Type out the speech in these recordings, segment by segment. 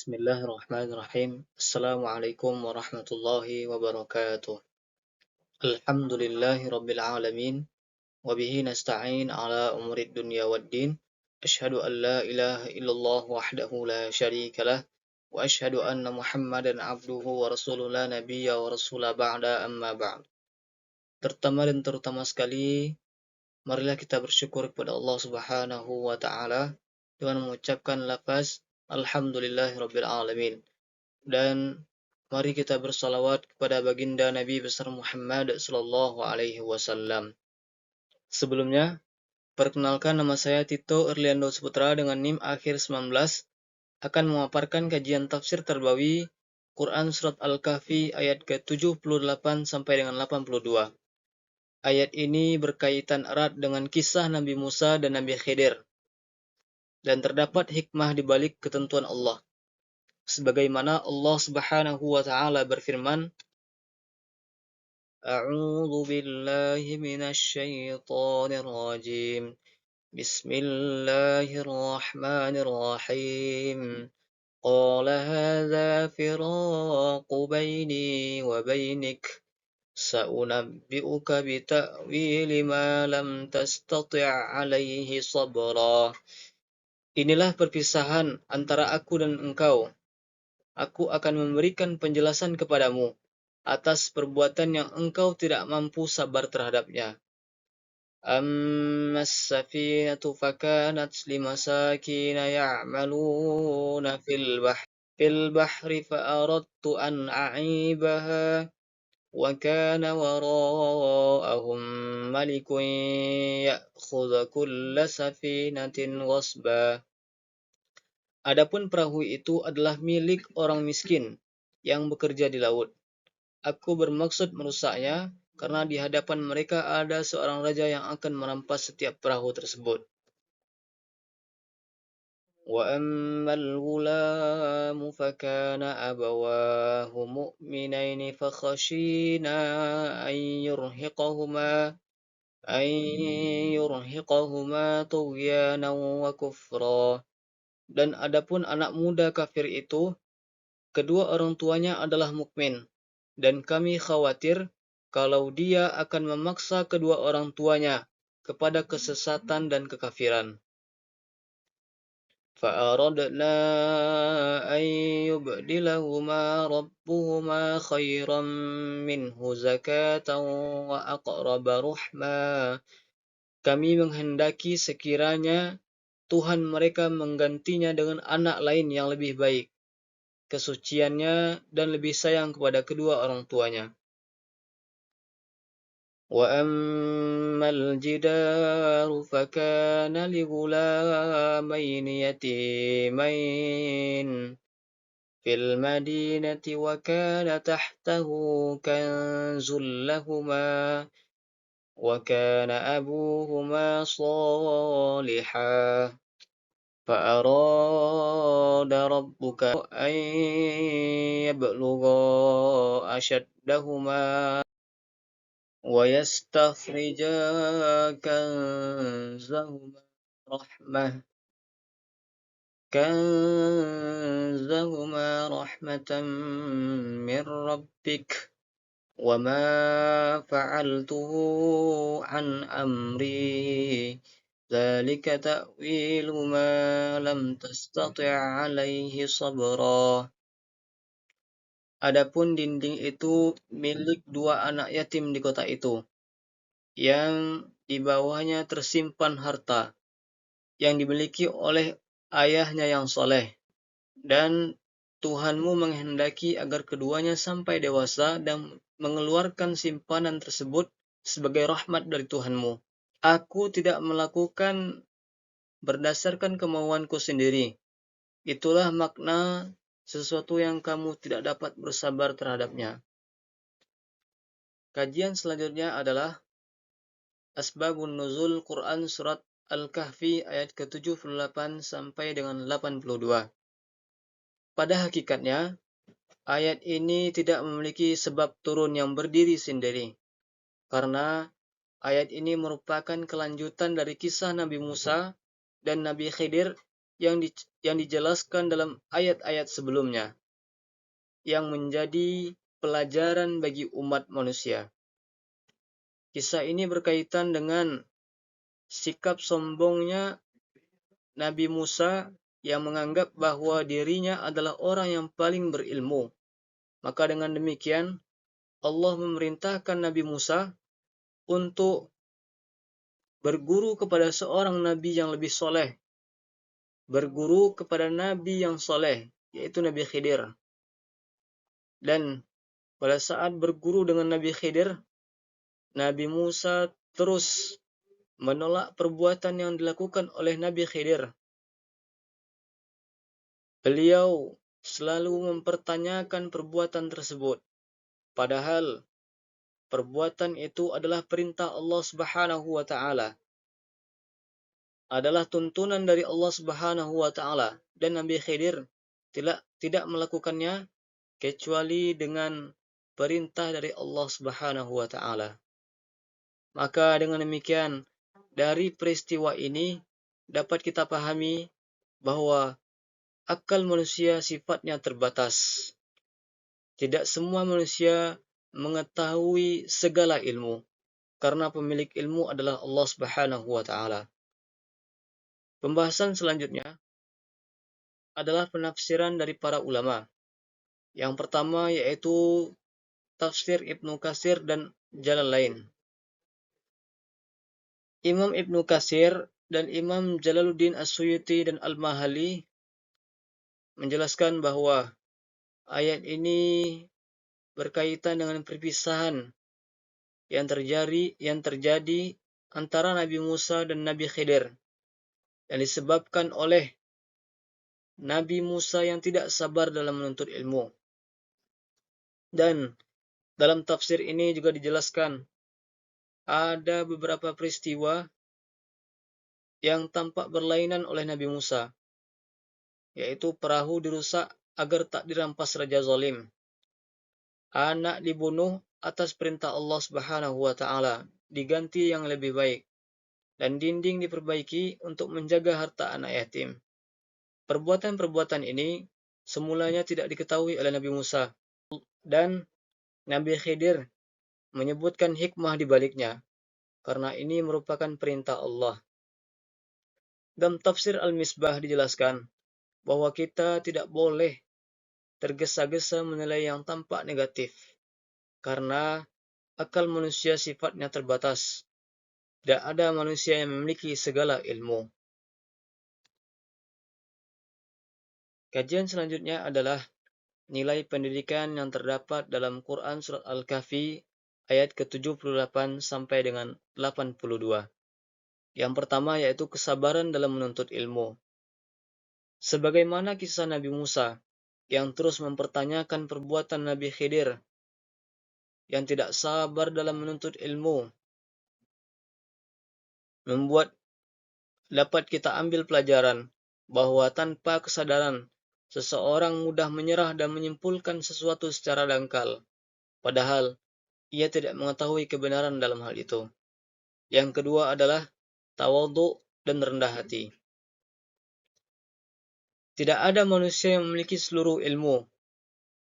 Bismillahirrahmanirrahim. Assalamualaikum warahmatullahi wabarakatuh. Alhamdulillahi rabbil alamin. Wabihi nasta'in ala umurid dunya waddin. Ashhadu an la ilaha illallah wahdahu la syarika lah. Wa ashhadu anna Muhammadan abduhu wa rasuluh la nabiyya wa rasulah ba'da amma ba'd. Pertama dan terutama sekali, marilah kita bersyukur kepada Allah Subhanahu wa taala dengan mengucapkan lafaz Alhamdulillahi rabbil alamin. Dan mari kita bersalawat kepada baginda Nabi besar Muhammad sallallahu alaihi wasallam. Sebelumnya, perkenalkan nama saya Tito Erliando Saputra dengan NIM akhir 19 akan memaparkan kajian tafsir Tarbawi Quran Surat Al-Kahfi ayat ke-78 sampai dengan 82. Ayat ini berkaitan erat dengan kisah Nabi Musa dan Nabi Khidir. Dan terdapat hikmah di balik ketentuan Allah. Sebagaimana Allah Subhanahu wa taala berfirman, A'udzu billahi minasy syaithanir rajim. Bismillahirrahmanirrahim. Qala hadza firaqu baini wa bainik. Sa'unabbi'uka bita'wili ma lam tastati' 'alaihi sabra. Inilah perpisahan antara aku dan engkau. Aku akan memberikan penjelasan kepadamu atas perbuatan yang engkau tidak mampu sabar terhadapnya. Ammas safinatu fakanat limasakina ya'maluna fil bahri fa'aradtu an a'ibaha wa kana wara'ahum malikun ya'khudha kulla safinatin ghasba. Adapun perahu itu adalah milik orang miskin yang bekerja di laut. Aku bermaksud merusaknya karena di hadapan mereka ada seorang raja yang akan merampas setiap perahu tersebut. Wa ammal ghulamu fakana abawahu mu'minaini fakhashina an yurhiqahuma tughyanan wa kufra. Dan adapun anak muda kafir itu, kedua orang tuanya adalah mukmin, dan kami khawatir kalau dia akan memaksa kedua orang tuanya kepada kesesatan dan kekafiran. فَأَرَدْنَا أَن يُبْدِلَهُمَا رَبُّهُمَا خَيْرًا مِنْهُ زَكَاةً وَأَقْرَبَ رُحْمًا. Kami menghendaki sekiranya Tuhan mereka menggantinya dengan anak lain yang lebih baik, kesuciannya dan lebih sayang kepada kedua orang tuanya. Wa ammal jidaru fakana lighulamaini yatimain fil madinati wa kana tahtahu kanzul lahuma wa kana abuhuma salihah. فأراد ربك أن يبلغا أشدهما ويستخرجا كنزهما رحمة من ربك وما فعلته عن أمري ذلك تأويل ما لم تستطع عليه صبرا. Adapun dinding itu milik dua anak yatim di kota itu, yang di bawahnya tersimpan harta yang dimiliki oleh ayahnya yang soleh, dan Tuhanmu menghendaki agar keduanya sampai dewasa dan mengeluarkan simpanan tersebut sebagai rahmat dari Tuhanmu. Aku tidak melakukan berdasarkan kemauanku sendiri. Itulah makna sesuatu yang kamu tidak dapat bersabar terhadapnya. Kajian selanjutnya adalah Asbabun Nuzul Quran Surat Al-Kahfi ayat ke-78 sampai dengan 82. Pada hakikatnya, ayat ini tidak memiliki sebab turun yang berdiri sendiri, karena ayat ini merupakan kelanjutan dari kisah Nabi Musa dan Nabi Khidir yang dijelaskan dalam ayat-ayat sebelumnya, yang menjadi pelajaran bagi umat manusia. Kisah ini berkaitan dengan sikap sombongnya Nabi Musa yang menganggap bahwa dirinya adalah orang yang paling berilmu. Maka dengan demikian, Allah memerintahkan Nabi Musa untuk berguru kepada seorang nabi yang lebih soleh, berguru kepada nabi yang soleh, yaitu Nabi Khidir. Dan pada saat berguru dengan Nabi Khidir, Nabi Musa terus menolak perbuatan yang dilakukan oleh Nabi Khidir. Beliau selalu mempertanyakan perbuatan tersebut, padahal perbuatan itu adalah perintah Allah Subhanahu wa taala, adalah tuntunan dari Allah Subhanahu wa taala, dan Nabi Khidir tidak melakukannya kecuali dengan perintah dari Allah Subhanahu wa taala. Maka dengan demikian, dari peristiwa ini dapat kita pahami bahwa akal manusia sifatnya terbatas. Tidak semua manusia mengetahui segala ilmu, karena pemilik ilmu adalah Allah Subhanahu wa taala. Pembahasan selanjutnya adalah penafsiran dari para ulama. Yang pertama yaitu tafsir Ibnu Katsir dan jalan lain. Imam Ibnu Katsir dan Imam Jalaluddin As-Suyuti dan Al-Mahali menjelaskan bahwa ayat ini berkaitan dengan perpisahan yang terjadi antara Nabi Musa dan Nabi Khidir, yang disebabkan oleh Nabi Musa yang tidak sabar dalam menuntut ilmu. Dan dalam tafsir ini juga dijelaskan ada beberapa peristiwa yang tampak berlainan oleh Nabi Musa, yaitu perahu dirusak agar tak dirampas raja zalim, anak dibunuh atas perintah Allah Subhanahu wa taala diganti yang lebih baik, dan dinding diperbaiki untuk menjaga harta anak yatim. Perbuatan-perbuatan ini semulanya tidak diketahui oleh Nabi Musa, dan Nabi Khidir menyebutkan hikmah di baliknya, karena ini merupakan perintah Allah. Dalam tafsir Al-Misbah dijelaskan bahwa kita tidak boleh tergesa-gesa menilai yang tampak negatif, karena akal manusia sifatnya terbatas. Tidak ada manusia yang memiliki segala ilmu. Kajian selanjutnya adalah nilai pendidikan yang terdapat dalam Quran Surat Al-Kahfi ayat ke-78 sampai dengan 82. Yang pertama yaitu kesabaran dalam menuntut ilmu. Sebagaimana kisah Nabi Musa yang terus mempertanyakan perbuatan Nabi Khidir yang tidak sabar dalam menuntut ilmu, membuat dapat kita ambil pelajaran bahwa tanpa kesadaran seseorang mudah menyerah dan menyimpulkan sesuatu secara dangkal, padahal ia tidak mengetahui kebenaran dalam hal itu. Yang kedua adalah tawadhu dan rendah hati. Tidak ada manusia yang memiliki seluruh ilmu,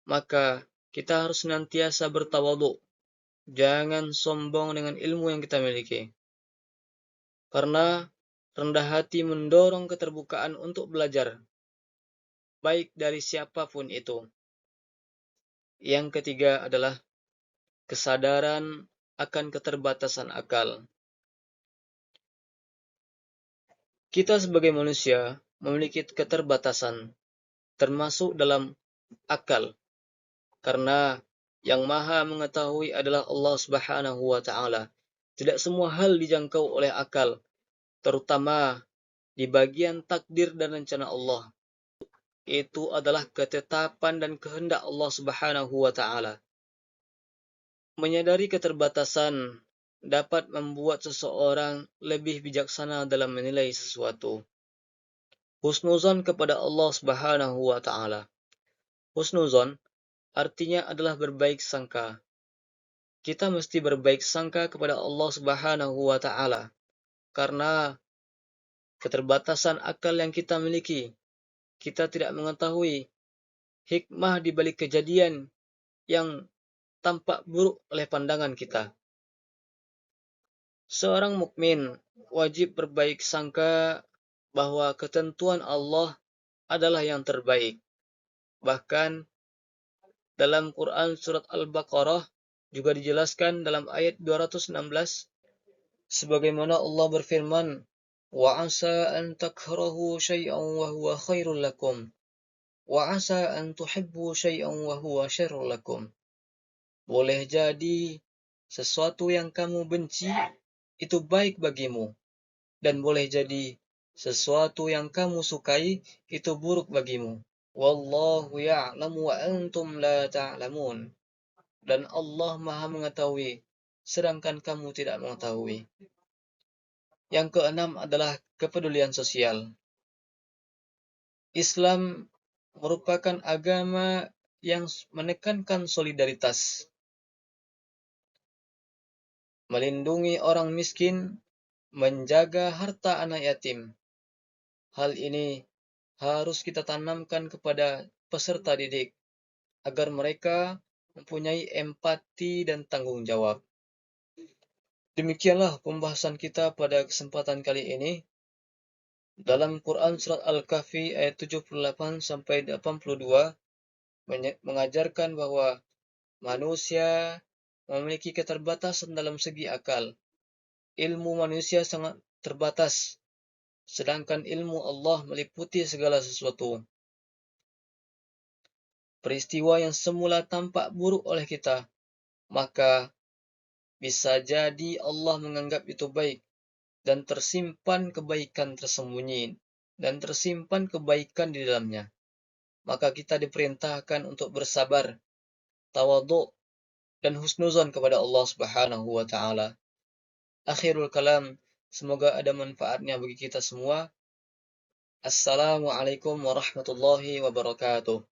maka kita harus senantiasa bertawadhu. Jangan sombong dengan ilmu yang kita miliki, karena rendah hati mendorong keterbukaan untuk belajar, baik dari siapapun itu. Yang ketiga adalah kesadaran akan keterbatasan akal. Kita sebagai manusia memiliki keterbatasan, termasuk dalam akal, karena yang maha mengetahui adalah Allah Subhanahu wa ta'ala. Tidak semua hal dijangkau oleh akal, terutama di bagian takdir dan rencana Allah. Itu adalah ketetapan dan kehendak Allah Subhanahu wa ta'ala. Menyadari keterbatasan dapat membuat seseorang lebih bijaksana dalam menilai sesuatu. Husnuzon kepada Allah Subhanahu wa ta'ala. Husnuzon artinya adalah berbaik sangka. Kita mesti berbaik sangka kepada Allah Subhanahu wa ta'ala, karena keterbatasan akal yang kita miliki. Kita tidak mengetahui hikmah di balik kejadian yang tampak buruk oleh pandangan kita. Seorang mukmin wajib berbaik sangka bahwa ketentuan Allah adalah yang terbaik. Bahkan dalam Quran surat Al-Baqarah juga dijelaskan dalam ayat 216 sebagaimana Allah berfirman, "Wa 'asa an takrahu syai'an wa huwa khairul lakum, wa 'asa an tuhibbu syai'an wa huwa syarrul lakum." Boleh jadi sesuatu yang kamu benci itu baik bagimu, dan boleh jadi sesuatu yang kamu sukai itu buruk bagimu. Wallahu ya'lamu wa antum la ta'lamun. Dan Allah Maha mengetahui, sedangkan kamu tidak mengetahui. Yang keenam adalah kepedulian sosial. Islam merupakan agama yang menekankan solidaritas, melindungi orang miskin, menjaga harta anak yatim. Hal ini harus kita tanamkan kepada peserta didik agar mereka mempunyai empati dan tanggung jawab. Demikianlah pembahasan kita pada kesempatan kali ini. Dalam Quran surat Al-Kahfi ayat 78 sampai 82 mengajarkan bahwa manusia memiliki keterbatasan dalam segi akal. Ilmu manusia sangat terbatas, sedangkan ilmu Allah meliputi segala sesuatu. Peristiwa yang semula tampak buruk oleh kita, maka bisa jadi Allah menganggap itu baik, dan tersimpan kebaikan tersembunyi, dan tersimpan kebaikan di dalamnya. Maka kita diperintahkan untuk bersabar, tawadhu, dan husnuzon kepada Allah Subhanahu wa Ta'ala. Akhirul kalam, semoga ada manfaatnya bagi kita semua. Assalamualaikum warahmatullahi wabarakatuh.